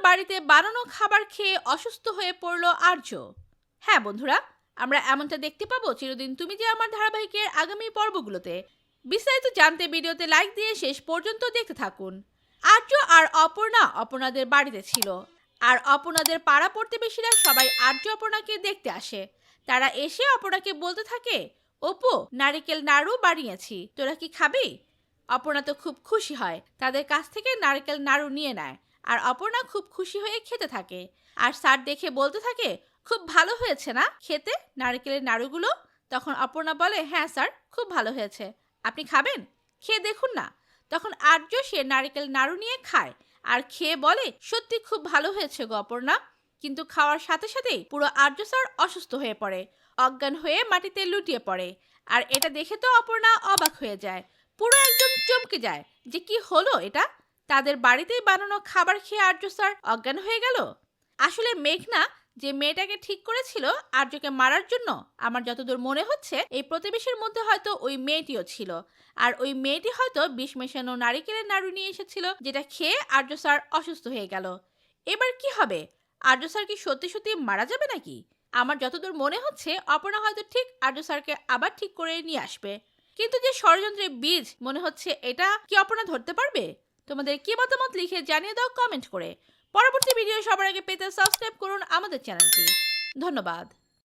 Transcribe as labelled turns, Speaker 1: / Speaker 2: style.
Speaker 1: বাড়িতে বানানো খাবার খেয়ে অসুস্থ হয়ে পড়ল আর্য। হ্যাঁ বন্ধুরা, আমরা এমনটা দেখতে পাবো চিরদিন তুমি যে আমার ধারাবাহিকের আগামী পর্বগুলোতে। বিস্তারিত জানতে ভিডিওতে লাইক দিয়ে শেষ পর্যন্ত দেখতে থাকুন। আর্য আর অপর্ণাদের বাড়িতে ছিল, আর অপর্ণাদের পাড়া প্রতিবেশীরা সবাই আর্য অপর্ণাকে দেখতে আসে। তারা এসে অপর্ণাকে বলতে থাকে, অপু, নারিকেল নাড়ু বানিয়েছি, তোরা কি খাবি? অপর্ণা তো খুব খুশি হয়, তাদের কাছ থেকে নারকেল নাড়ু নিয়ে নেয়। আর অপর্ণা খুব খুশি হয়ে খেতে থাকে। আর স্যার দেখে বলতে থাকে, খুব ভালো হয়েছে না খেতে নারকেলের নাড়ুগুলো? তখন অপর্ণা বলে, হ্যাঁ স্যার, খুব ভালো হয়েছে, আপনি খাবেন? খেয়ে দেখুন না। তখন আর্য সে নারকেল নাড়ু নিয়ে খায় আর খেয়ে বলে, সত্যি খুব ভালো হয়েছে গো অপর্ণা। কিন্তু খাওয়ার সাথে সাথেই পুরো আর্য স্যার অসুস্থ হয়ে পড়ে, অজ্ঞান হয়ে মাটিতে লুটিয়ে পড়ে। আর এটা দেখে তো অপর্ণা অবাক হয়ে যায়, পুরো একদম চমকে যায় যে কি হলো এটা। তাদের বাড়িতেই বানানো খাবার খেয়ে আর্য স্যার অজ্ঞান হয়ে গেল। আসলে মেঘনা যে মেয়েটাকে ঠিক করেছিল আর্যকে মারার জন্য, আমার যতদূর মনে হচ্ছে এই প্রতিবেশীর মধ্যে হয়তো ওই মেয়েটিও ছিল। আর ওই মেয়েটি হয়তো বিষ মেশানো নারিকেলের নাড়ু নিয়ে এসেছিল, যেটা খেয়ে আর্য স্যার অসুস্থ হয়ে গেল। এবার কি হবে? আর্য স্যার কি সত্যি সত্যি মারা যাবে নাকি? আমার যতদূর মনে হচ্ছে অপর্ণা হয়তো ঠিক আর্য স্যারকে আবার ঠিক করে নিয়ে আসবে। কিন্তু যে ষড়যন্ত্রের বীজ মনে হচ্ছে, এটা কি অপর্ণা ধরতে পারবে? তোমাদের কি মতামত লিখে জানিয়ে দাও কমেন্ট করে। পরবর্তী ভিডিও সবার আগে পেতে সাবস্ক্রাইব করুন আমাদের চ্যানেলটি। ধন্যবাদ।